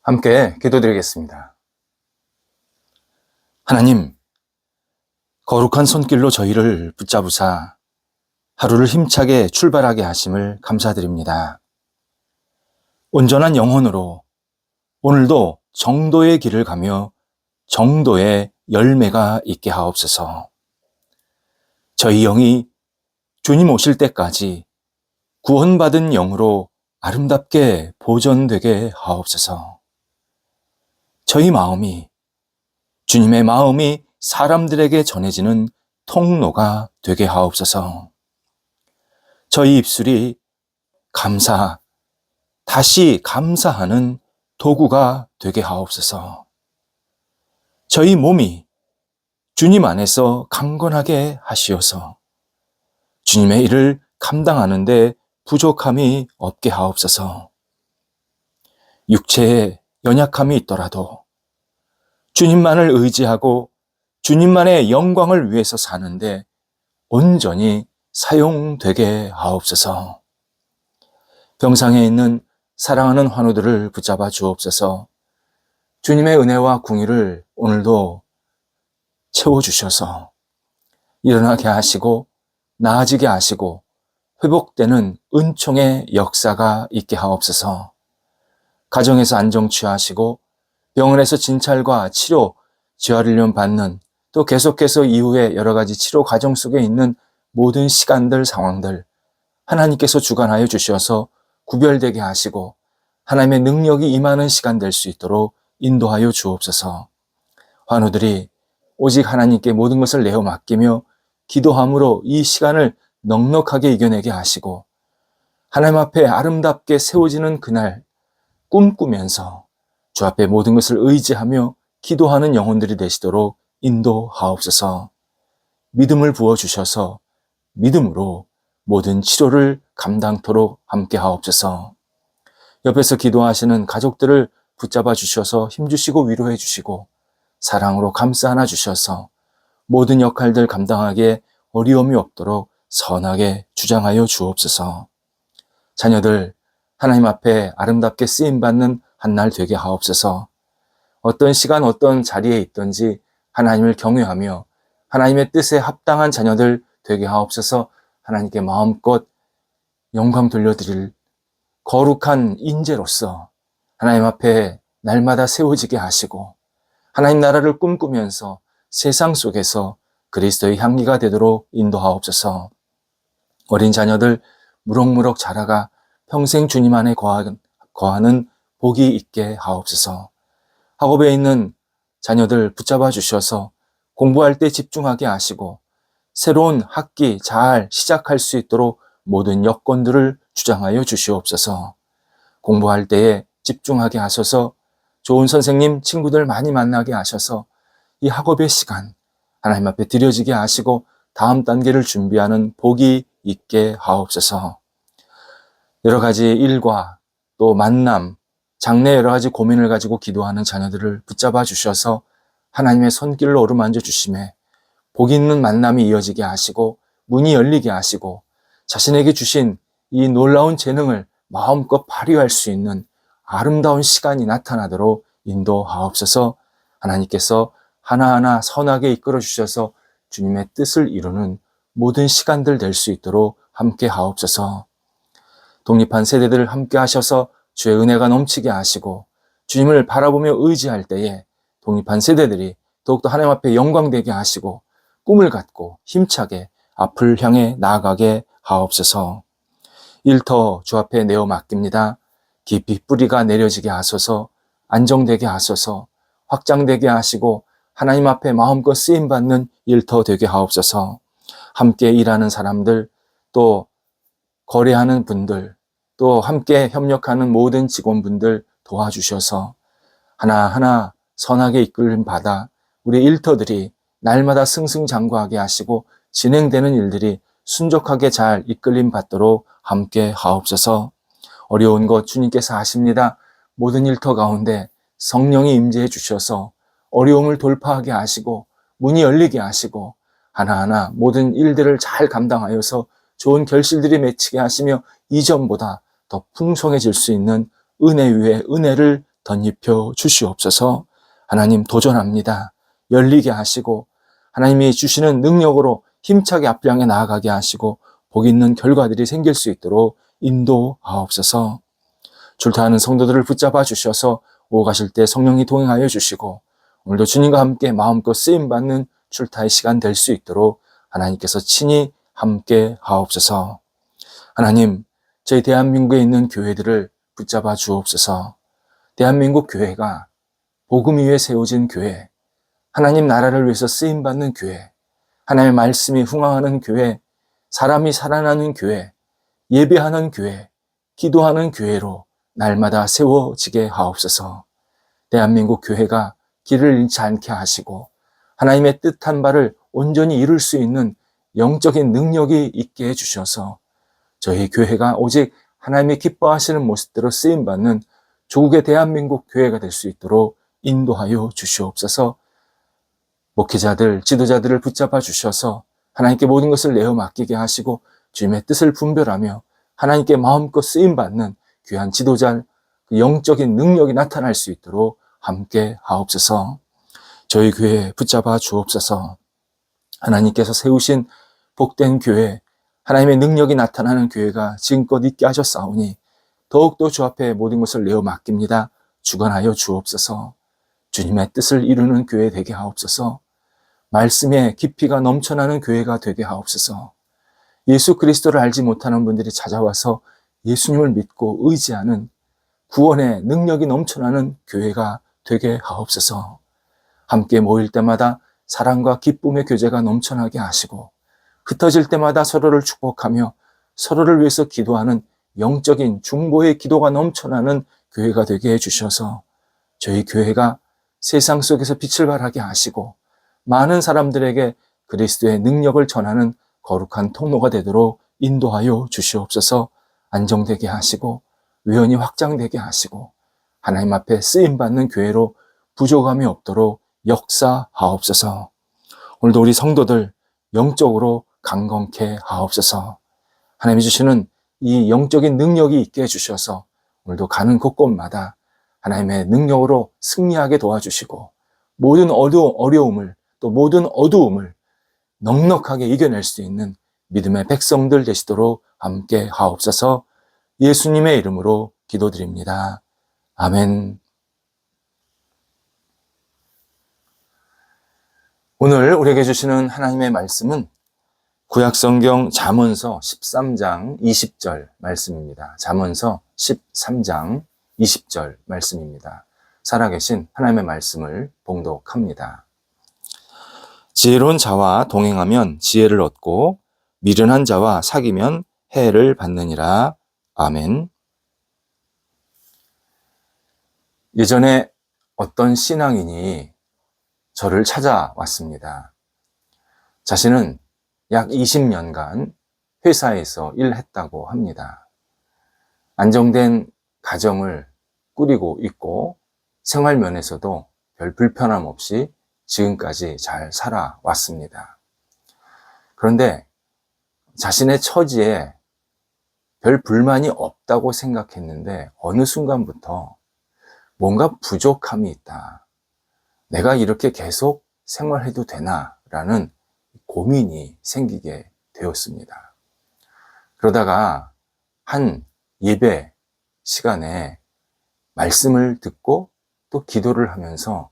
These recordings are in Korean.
함께 기도드리겠습니다. 하나님, 거룩한 손길로 저희를 붙잡으사 하루를 힘차게 출발하게 하심을 감사드립니다. 온전한 영혼으로 오늘도 정도의 길을 가며 정도의 열매가 있게 하옵소서. 저희 영이 주님 오실 때까지 구원받은 영으로 아름답게 보존되게 하옵소서. 저희 마음이 주님의 마음이 사람들에게 전해지는 통로가 되게 하옵소서. 저희 입술이 다시 감사하는 도구가 되게 하옵소서. 저희 몸이 주님 안에서 강건하게 하시어서 주님의 일을 감당하는데 부족함이 없게 하옵소서. 육체에 연약함이 있더라도 주님만을 의지하고 주님만의 영광을 위해서 사는데 온전히 사용되게 하옵소서. 병상에 있는 사랑하는 환우들을 붙잡아 주옵소서. 주님의 은혜와 궁유를 오늘도 채워주셔서 일어나게 하시고 나아지게 하시고 회복되는 은총의 역사가 있게 하옵소서. 가정에서 안정 취하시고 병원에서 진찰과 치료, 재활훈련 받는 또 계속해서 이후에 여러 가지 치료 과정 속에 있는 모든 시간들, 상황들 하나님께서 주관하여 주셔서 구별되게 하시고 하나님의 능력이 임하는 시간 될 수 있도록 인도하여 주옵소서. 환우들이 오직 하나님께 모든 것을 내어 맡기며 기도함으로 이 시간을 넉넉하게 이겨내게 하시고 하나님 앞에 아름답게 세워지는 그날 꿈꾸면서 주 앞에 모든 것을 의지하며 기도하는 영혼들이 되시도록 인도하옵소서. 믿음을 부어주셔서 믿음으로 모든 치료를 감당토록 함께 하옵소서. 옆에서 기도하시는 가족들을 붙잡아 주셔서 힘주시고 위로해 주시고 사랑으로 감싸 안아 주셔서 모든 역할들 감당하기에 어려움이 없도록 선하게 주장하여 주옵소서. 자녀들 하나님 앞에 아름답게 쓰임받는 한 날 되게 하옵소서. 어떤 시간 어떤 자리에 있든지 하나님을 경외하며 하나님의 뜻에 합당한 자녀들 되게 하옵소서. 하나님께 마음껏 영광 돌려드릴 거룩한 인재로서 하나님 앞에 날마다 세워지게 하시고 하나님 나라를 꿈꾸면서 세상 속에서 그리스도의 향기가 되도록 인도하옵소서. 어린 자녀들 무럭무럭 자라가 평생 주님 안에 거하는 복이 있게 하옵소서. 학업에 있는 자녀들 붙잡아 주셔서 공부할 때 집중하게 하시고 새로운 학기 잘 시작할 수 있도록 모든 여건들을 주장하여 주시옵소서. 공부할 때에 집중하게 하셔서 좋은 선생님, 친구들 많이 만나게 하셔서 이 학업의 시간 하나님 앞에 드려지게 하시고 다음 단계를 준비하는 복이 있게 하옵소서. 여러 가지 일과 또 만남, 장래 여러 가지 고민을 가지고 기도하는 자녀들을 붙잡아 주셔서 하나님의 손길로 어루만져 주심에 복 있는 만남이 이어지게 하시고 문이 열리게 하시고 자신에게 주신 이 놀라운 재능을 마음껏 발휘할 수 있는 아름다운 시간이 나타나도록 인도하옵소서. 하나님께서 하나하나 선하게 이끌어 주셔서 주님의 뜻을 이루는 모든 시간들 될 수 있도록 함께 하옵소서. 독립한 세대들을 함께 하셔서 주의 은혜가 넘치게 하시고 주님을 바라보며 의지할 때에 독립한 세대들이 더욱더 하나님 앞에 영광되게 하시고 꿈을 갖고 힘차게 앞을 향해 나아가게 하옵소서. 일터 주 앞에 내어 맡깁니다. 깊이 뿌리가 내려지게 하소서. 안정되게 하소서. 확장되게 하시고 하나님 앞에 마음껏 쓰임받는 일터 되게 하옵소서. 함께 일하는 사람들, 또 거래하는 분들, 또 함께 협력하는 모든 직원분들 도와주셔서 하나하나 선하게 이끌림 받아 우리 일터들이 날마다 승승장구하게 하시고 진행되는 일들이 순적하게 잘 이끌림 받도록 함께 하옵소서. 어려운 것 주님께서 아십니다. 모든 일터 가운데 성령이 임재해 주셔서 어려움을 돌파하게 하시고 문이 열리게 하시고 하나하나 모든 일들을 잘 감당하여서 좋은 결실들이 맺히게 하시며 이전보다 더 풍성해질 수 있는 은혜 위에 은혜를 덧입혀 주시옵소서. 하나님 도전합니다. 열리게 하시고 하나님이 주시는 능력으로 힘차게 앞을 향해 나아가게 하시고 복 있는 결과들이 생길 수 있도록 인도하옵소서. 출타하는 성도들을 붙잡아 주셔서 오고 가실 때 성령이 동행하여 주시고 오늘도 주님과 함께 마음껏 쓰임받는 출타의 시간 될 수 있도록 하나님께서 친히 함께 하옵소서. 하나님, 저희 대한민국에 있는 교회들을 붙잡아 주옵소서. 대한민국 교회가 복음 위에 세워진 교회, 하나님 나라를 위해서 쓰임받는 교회, 하나님의 말씀이 흥황하는 교회, 사람이 살아나는 교회, 예배하는 교회, 기도하는 교회로 날마다 세워지게 하옵소서. 대한민국 교회가 길을 잃지 않게 하시고 하나님의 뜻한 바를 온전히 이룰 수 있는 영적인 능력이 있게 해주셔서 저희 교회가 오직 하나님이 기뻐하시는 모습대로 쓰임받는 조국의 대한민국 교회가 될 수 있도록 인도하여 주시옵소서. 목회자들, 지도자들을 붙잡아 주셔서 하나님께 모든 것을 내어 맡기게 하시고 주님의 뜻을 분별하며 하나님께 마음껏 쓰임받는 귀한 지도자, 영적인 능력이 나타날 수 있도록 함께 하옵소서. 저희 교회 붙잡아 주옵소서. 하나님께서 세우신 복된 교회, 하나님의 능력이 나타나는 교회가 지금껏 있게 하셨사오니 더욱더 주 앞에 모든 것을 내어 맡깁니다. 주관하여 주옵소서. 주님의 뜻을 이루는 교회 되게 하옵소서. 말씀에 깊이가 넘쳐나는 교회가 되게 하옵소서. 예수 그리스도를 알지 못하는 분들이 찾아와서 예수님을 믿고 의지하는 구원의 능력이 넘쳐나는 교회가 되게 하옵소서. 함께 모일 때마다 사랑과 기쁨의 교제가 넘쳐나게 하시고 흩어질 때마다 서로를 축복하며 서로를 위해서 기도하는 영적인 중보의 기도가 넘쳐나는 교회가 되게 해주셔서 저희 교회가 세상 속에서 빛을 발하게 하시고 많은 사람들에게 그리스도의 능력을 전하는 거룩한 통로가 되도록 인도하여 주시옵소서. 안정되게 하시고 위원이 확장되게 하시고 하나님 앞에 쓰임받는 교회로 부족함이 없도록 역사하옵소서. 오늘도 우리 성도들 영적으로 강건케 하옵소서. 하나님이 주시는 이 영적인 능력이 있게 해주셔서 오늘도 가는 곳곳마다 하나님의 능력으로 승리하게 도와주시고 모든 어려움을 또 모든 어두움을 넉넉하게 이겨낼 수 있는 믿음의 백성들 되시도록 함께 하옵소서. 예수님의 이름으로 기도드립니다. 아멘. 오늘 우리에게 주시는 하나님의 말씀은 구약성경 잠언서 13장 20절 말씀입니다. 잠언서 13장 20절 말씀입니다. 살아계신 하나님의 말씀을 봉독합니다. 지혜로운 자와 동행하면 지혜를 얻고 미련한 자와 사귀면 해를 받느니라. 아멘. 예전에 어떤 신앙인이 저를 찾아왔습니다. 자신은 약 20년간 회사에서 일했다고 합니다. 안정된 가정을 꾸리고 있고 생활 면에서도 별 불편함 없이 지금까지 잘 살아왔습니다. 그런데 자신의 처지에 별 불만이 없다고 생각했는데 어느 순간부터 뭔가 부족함이 있다. 내가 이렇게 계속 생활해도 되나라는 고민이 생기게 되었습니다. 그러다가 한 예배 시간에 말씀을 듣고 또 기도를 하면서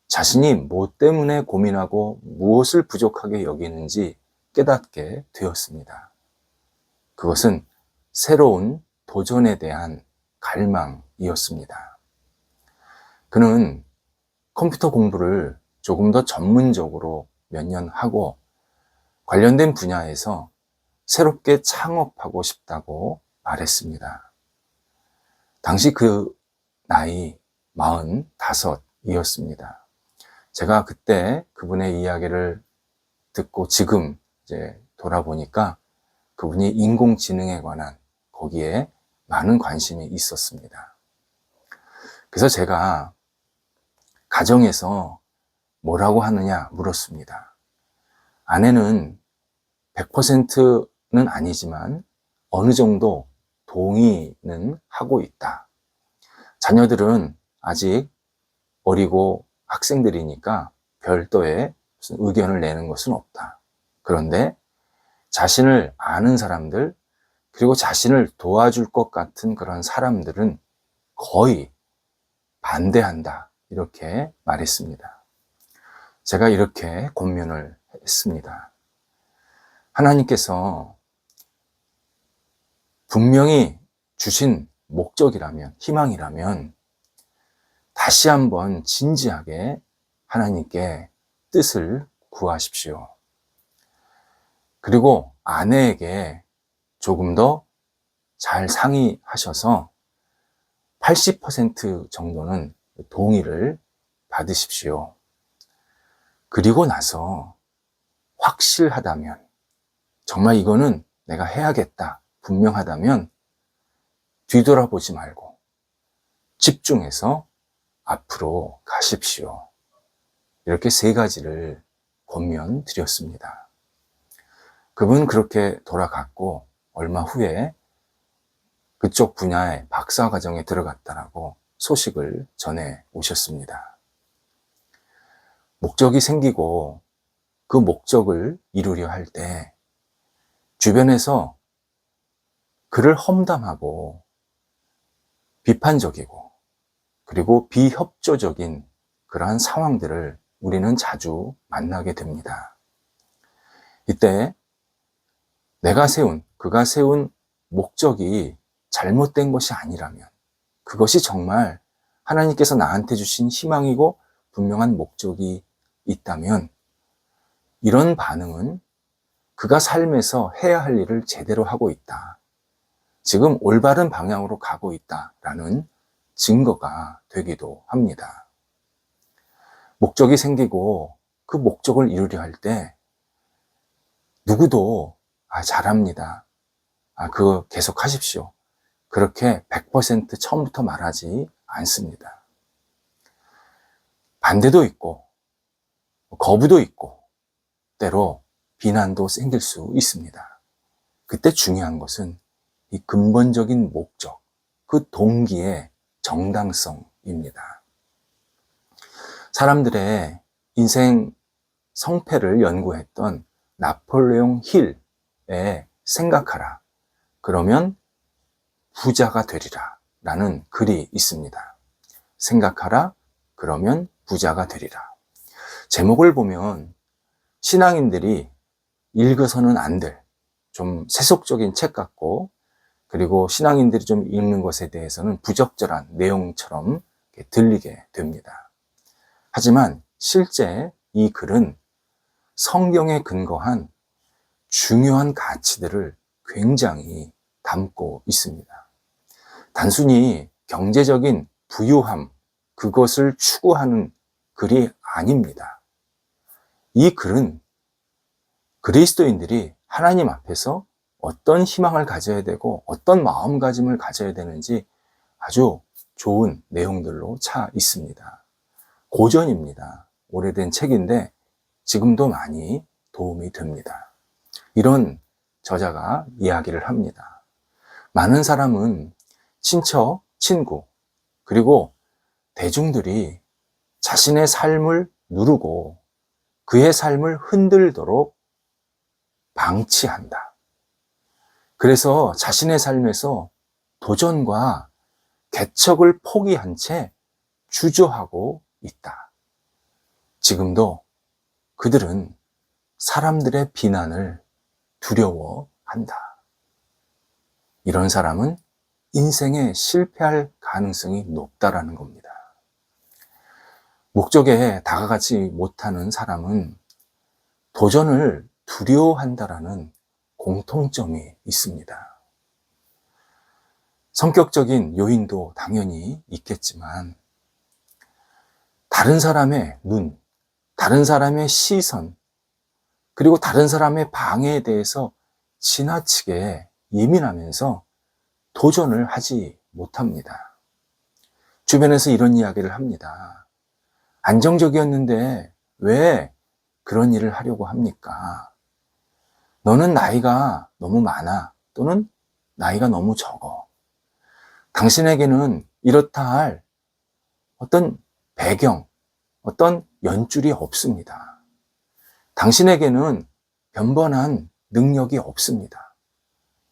자신이 뭐 때문에 고민하고 무엇을 부족하게 여기는지 깨닫게 되었습니다. 그것은 새로운 도전에 대한 갈망이었습니다. 그는 컴퓨터 공부를 조금 더 전문적으로 몇 년 하고 관련된 분야에서 새롭게 창업하고 싶다고 말했습니다. 당시 그 나이 45이었습니다. 제가 그때 그분의 이야기를 듣고 지금 이제 돌아보니까 그분이 인공지능에 관한 거기에 많은 관심이 있었습니다. 그래서 제가 가정에서 뭐라고 하느냐 물었습니다. 아내는 100%는 아니지만 어느 정도 동의는 하고 있다. 자녀들은 아직 어리고 학생들이니까 별도의 무슨 의견을 내는 것은 없다. 그런데 자신을 아는 사람들, 그리고 자신을 도와줄 것 같은 그런 사람들은 거의 반대한다. 이렇게 말했습니다. 제가 이렇게 권면을 했습니다. 하나님께서 분명히 주신 목적이라면, 희망이라면 다시 한번 진지하게 하나님께 뜻을 구하십시오. 그리고 아내에게 조금 더 잘 상의하셔서 80% 정도는 동의를 받으십시오. 그리고 나서 확실하다면, 정말 이거는 내가 해야겠다, 분명하다면 뒤돌아보지 말고 집중해서 앞으로 가십시오. 이렇게 3가지를 권면드렸습니다. 그분 그렇게 돌아갔고 얼마 후에 그쪽 분야의 박사과정에 들어갔다라고 소식을 전해 오셨습니다. 목적이 생기고 그 목적을 이루려 할 때 주변에서 그를 험담하고 비판적이고 그리고 비협조적인 그러한 상황들을 우리는 자주 만나게 됩니다. 이때 그가 세운 목적이 잘못된 것이 아니라면, 그것이 정말 하나님께서 나한테 주신 희망이고 분명한 목적이 있다면, 이런 반응은 그가 삶에서 해야 할 일을 제대로 하고 있다, 지금 올바른 방향으로 가고 있다라는 증거가 되기도 합니다. 목적이 생기고 그 목적을 이루려 할 때 누구도 잘합니다, 그거 계속 하십시오, 그렇게 100% 처음부터 말하지 않습니다. 반대도 있고 거부도 있고 때로 비난도 생길 수 있습니다. 그때 중요한 것은 이 근본적인 목적, 그 동기의 정당성입니다. 사람들의 인생 성패를 연구했던 나폴레옹 힐의 생각하라, 그러면 부자가 되리라 라는 글이 있습니다. 생각하라, 그러면 부자가 되리라. 제목을 보면 신앙인들이 읽어서는 안 될 좀 세속적인 책 같고, 그리고 신앙인들이 좀 읽는 것에 대해서는 부적절한 내용처럼 들리게 됩니다. 하지만 실제 이 글은 성경에 근거한 중요한 가치들을 굉장히 담고 있습니다. 단순히 경제적인 부유함, 그것을 추구하는 글이 아닙니다. 이 글은 그리스도인들이 하나님 앞에서 어떤 희망을 가져야 되고 어떤 마음가짐을 가져야 되는지 아주 좋은 내용들로 차 있습니다. 고전입니다. 오래된 책인데 지금도 많이 도움이 됩니다. 이런 저자가 이야기를 합니다. 많은 사람은 친척, 친구, 그리고 대중들이 자신의 삶을 누르고 그의 삶을 흔들도록 방치한다. 그래서 자신의 삶에서 도전과 개척을 포기한 채 주저하고 있다. 지금도 그들은 사람들의 비난을 두려워한다. 이런 사람은 인생에 실패할 가능성이 높다라는 겁니다. 목적에 다가가지 못하는 사람은 도전을 두려워한다라는 공통점이 있습니다. 성격적인 요인도 당연히 있겠지만 다른 사람의 눈, 다른 사람의 시선, 그리고 다른 사람의 방해에 대해서 지나치게 예민하면서 도전을 하지 못합니다. 주변에서 이런 이야기를 합니다. 안정적이었는데 왜 그런 일을 하려고 합니까? 너는 나이가 너무 많아, 또는 나이가 너무 적어. 당신에게는 이렇다 할 어떤 배경, 어떤 연줄이 없습니다. 당신에게는 변번한 능력이 없습니다.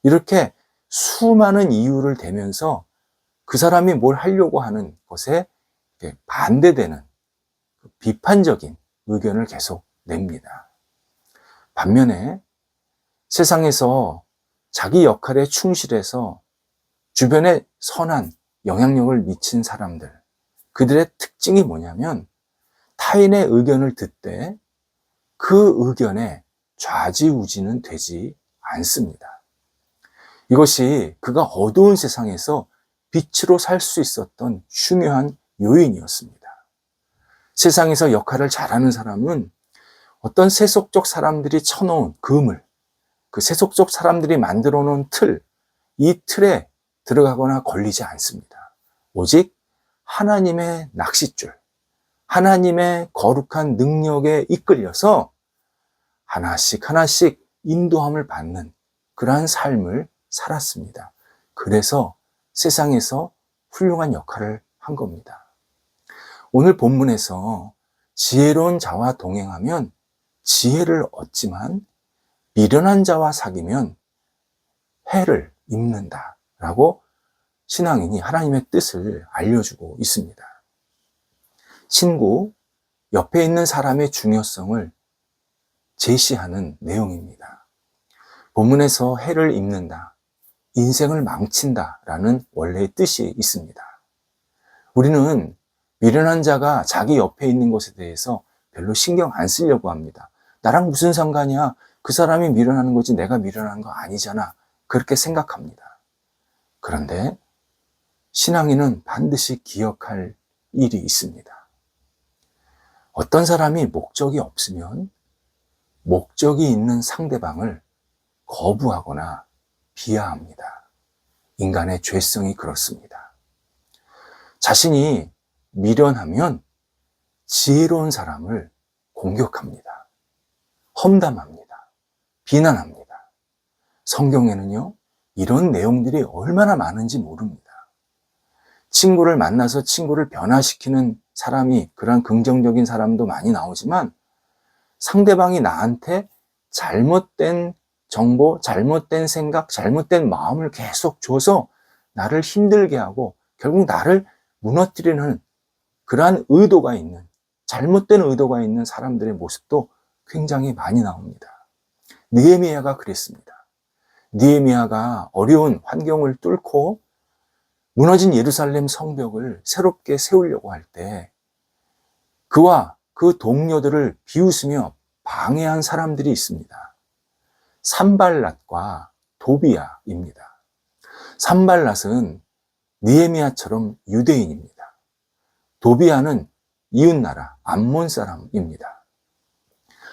이렇게 수많은 이유를 대면서 그 사람이 뭘 하려고 하는 것에 반대되는 비판적인 의견을 계속 냅니다. 반면에 세상에서 자기 역할에 충실해서 주변에 선한 영향력을 미친 사람들, 그들의 특징이 뭐냐면 타인의 의견을 듣되 그 의견에 좌지우지는 되지 않습니다. 이것이 그가 어두운 세상에서 빛으로 살 수 있었던 중요한 요인이었습니다. 세상에서 역할을 잘하는 사람은 어떤 세속적 사람들이 쳐놓은 그물, 그 세속적 사람들이 만들어 놓은 틀, 이 틀에 들어가거나 걸리지 않습니다. 오직 하나님의 낚싯줄, 하나님의 거룩한 능력에 이끌려서 하나씩 하나씩 인도함을 받는 그러한 삶을 살았습니다. 그래서 세상에서 훌륭한 역할을 한 겁니다. 오늘 본문에서 지혜로운 자와 동행하면 지혜를 얻지만 미련한 자와 사귀면 해를 입는다라고 신앙인이 하나님의 뜻을 알려주고 있습니다. 친구, 옆에 있는 사람의 중요성을 제시하는 내용입니다. 본문에서 해를 입는다, 인생을 망친다라는 원래의 뜻이 있습니다. 우리는 미련한 자가 자기 옆에 있는 것에 대해서 별로 신경 안 쓰려고 합니다. 나랑 무슨 상관이야? 그 사람이 미련하는 거지 내가 미련한 거 아니잖아. 그렇게 생각합니다. 그런데 신앙인은 반드시 기억할 일이 있습니다. 어떤 사람이 목적이 없으면 목적이 있는 상대방을 거부하거나 비하합니다. 인간의 죄성이 그렇습니다. 자신이 미련하면 지혜로운 사람을 공격합니다. 험담합니다. 비난합니다. 성경에는요, 이런 내용들이 얼마나 많은지 모릅니다. 친구를 만나서 친구를 변화시키는 사람이, 그런 긍정적인 사람도 많이 나오지만 상대방이 나한테 잘못된 정보, 잘못된 생각, 잘못된 마음을 계속 줘서 나를 힘들게 하고 결국 나를 무너뜨리는 그러한 의도가 있는, 잘못된 의도가 있는 사람들의 모습도 굉장히 많이 나옵니다. 느헤미야가 그랬습니다. 느헤미야가 어려운 환경을 뚫고 무너진 예루살렘 성벽을 새롭게 세우려고 할 때 그와 그 동료들을 비웃으며 방해한 사람들이 있습니다. 산발랏과 도비야입니다. 산발랏은 느헤미야처럼 유대인입니다. 도비야는 이웃나라 암몬 사람입니다.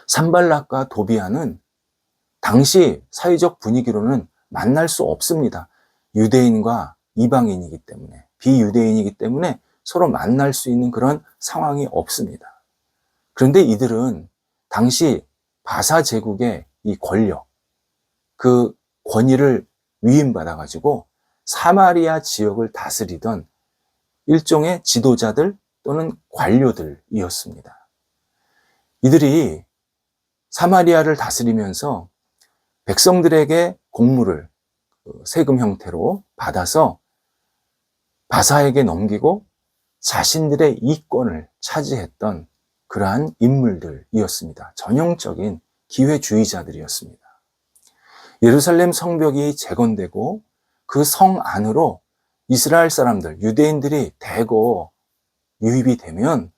산발랏과 도비야는 당시 사회적 분위기로는 만날 수 없습니다. 유대인과 이방인이기 때문에, 비유대인이기 때문에 서로 만날 수 있는 그런 상황이 없습니다. 그런데 이들은 당시 바사 제국의 이 권력, 그 권위를 위임받아가지고 사마리아 지역을 다스리던 일종의 지도자들 또는 관료들이었습니다. 이들이 사마리아를 다스리면서 백성들에게 공물을 세금 형태로 받아서 바사에게 넘기고 자신들의 이권을 차지했던 그러한 인물들이었습니다. 전형적인 기회주의자들이었습니다. 예루살렘 성벽이 재건되고 그 성 안으로 이스라엘 사람들, 유대인들이 대거 유입이 되면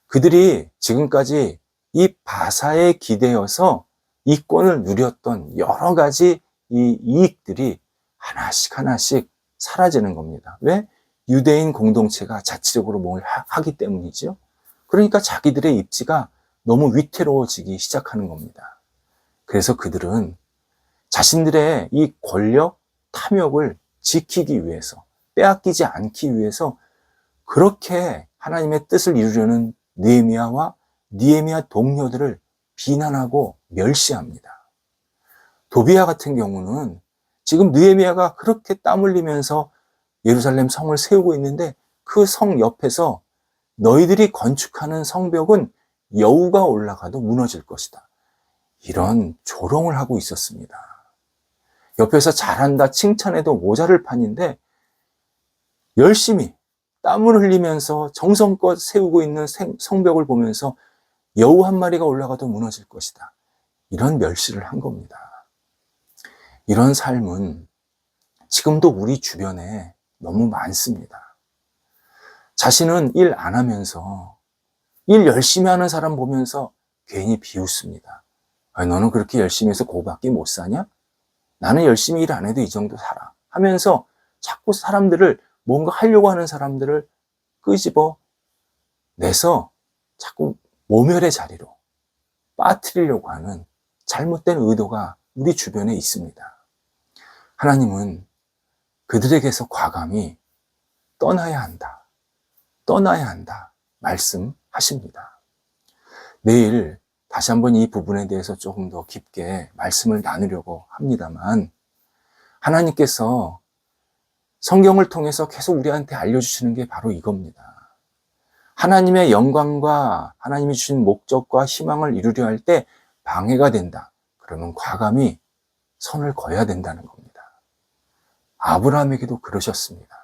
그들이 지금까지 이 바사에 기대어서 이권을 누렸던 여러 가지 이 이익들이 하나씩 하나씩 사라지는 겁니다. 왜? 유대인 공동체가 자치적으로 뭘 하기 때문이죠. 그러니까 자기들의 입지가 너무 위태로워지기 시작하는 겁니다. 그래서 그들은 자신들의 이 권력, 탐욕을 지키기 위해서, 빼앗기지 않기 위해서 그렇게 하나님의 뜻을 이루려는 느헤미야와 느헤미야 동료들을 비난하고 멸시합니다. 도비야 같은 경우는 지금 느헤미야가 그렇게 땀 흘리면서 예루살렘 성을 세우고 있는데 그 성 옆에서 너희들이 건축하는 성벽은 여우가 올라가도 무너질 것이다. 이런 조롱을 하고 있었습니다. 옆에서 잘한다 칭찬해도 모자랄 판인데 열심히 땀을 흘리면서 정성껏 세우고 있는 성벽을 보면서 여우 한 마리가 올라가도 무너질 것이다. 이런 멸시를 한 겁니다. 이런 삶은 지금도 우리 주변에 너무 많습니다. 자신은 일 안 하면서 일 열심히 하는 사람 보면서 괜히 비웃습니다. 너는 그렇게 열심히 해서 그거밖에 못 사냐? 나는 열심히 일 안 해도 이 정도 살아. 하면서 자꾸 사람들을 뭔가 하려고 하는 사람들을 끄집어 내서 자꾸 모멸의 자리로 빠뜨리려고 하는 잘못된 의도가 우리 주변에 있습니다. 하나님은 그들에게서 과감히 떠나야 한다. 떠나야 한다. 말씀하십니다. 내일 다시 한번 이 부분에 대해서 조금 더 깊게 말씀을 나누려고 합니다만 하나님께서 성경을 통해서 계속 우리한테 알려주시는 게 바로 이겁니다. 하나님의 영광과 하나님이 주신 목적과 희망을 이루려 할 때 방해가 된다. 그러면 과감히 선을 그어야 된다는 겁니다. 아브라함에게도 그러셨습니다.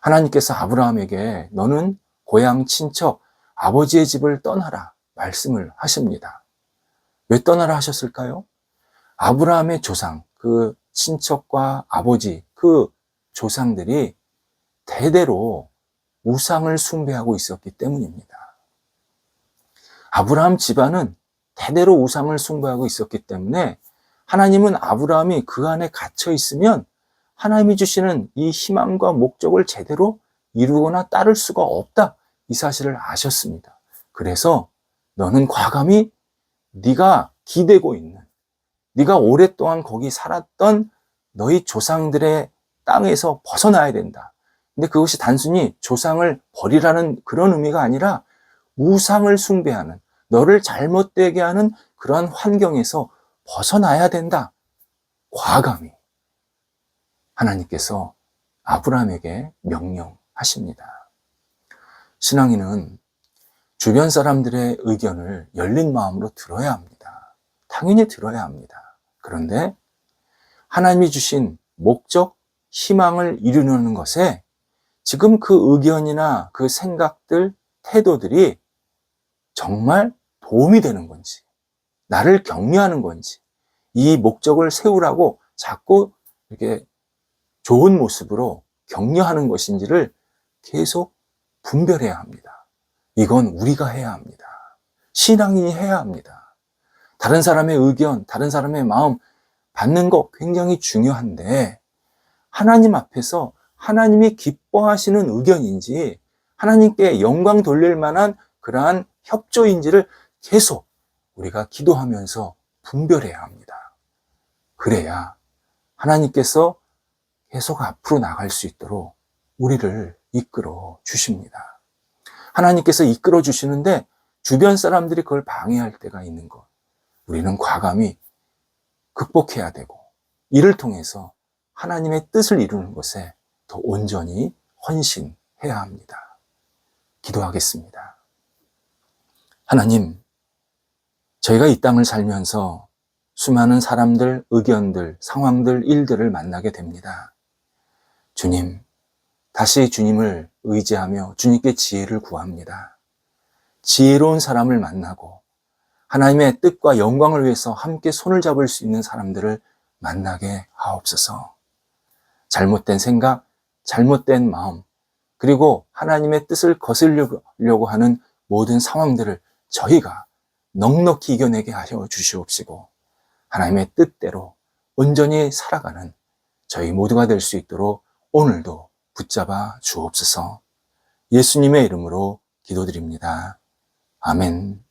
하나님께서 아브라함에게 너는 고향 친척 아버지의 집을 떠나라 말씀을 하십니다. 왜 떠나라 하셨을까요? 아브라함의 조상, 그 친척과 아버지, 그 조상들이 대대로 우상을 숭배하고 있었기 때문입니다. 아브라함 집안은 대대로 우상을 숭배하고 있었기 때문에 하나님은 아브라함이 그 안에 갇혀 있으면 하나님이 주시는 이 희망과 목적을 제대로 이루거나 따를 수가 없다. 이 사실을 아셨습니다. 그래서 너는 과감히 네가 기대고 있는, 네가 오랫동안 거기 살았던 너희 조상들의 땅에서 벗어나야 된다. 근데 그것이 단순히 조상을 버리라는 그런 의미가 아니라 우상을 숭배하는, 너를 잘못되게 하는 그러한 환경에서 벗어나야 된다. 과감히 하나님께서 아브라함에게 명령하십니다. 신앙인은 주변 사람들의 의견을 열린 마음으로 들어야 합니다. 당연히 들어야 합니다. 그런데 하나님이 주신 목적, 희망을 이루는 것에 지금 그 의견이나 그 생각들, 태도들이 정말 도움이 되는 건지, 나를 격려하는 건지, 이 목적을 세우라고 자꾸 이렇게 좋은 모습으로 격려하는 것인지를 계속 분별해야 합니다. 이건 우리가 해야 합니다. 신앙인이 해야 합니다. 다른 사람의 의견, 다른 사람의 마음 받는 거 굉장히 중요한데 하나님 앞에서 하나님이 기뻐하시는 의견인지 하나님께 영광 돌릴 만한 그러한 협조인지를 계속 우리가 기도하면서 분별해야 합니다. 그래야 하나님께서 계속 앞으로 나갈 수 있도록 우리를 이끌어 주십니다. 하나님께서 이끌어 주시는데 주변 사람들이 그걸 방해할 때가 있는 것. 우리는 과감히 극복해야 되고 이를 통해서 하나님의 뜻을 이루는 것에 더 온전히 헌신해야 합니다. 기도하겠습니다. 하나님, 저희가 이 땅을 살면서 수많은 사람들, 의견들, 상황들, 일들을 만나게 됩니다. 주님, 다시 주님을 의지하며 주님께 지혜를 구합니다. 지혜로운 사람을 만나고 하나님의 뜻과 영광을 위해서 함께 손을 잡을 수 있는 사람들을 만나게 하옵소서. 잘못된 생각, 잘못된 마음, 그리고 하나님의 뜻을 거스르려고 하는 모든 상황들을 저희가 넉넉히 이겨내게 하여 주시옵시고 하나님의 뜻대로 온전히 살아가는 저희 모두가 될 수 있도록 오늘도 붙잡아 주옵소서. 예수님의 이름으로 기도드립니다. 아멘.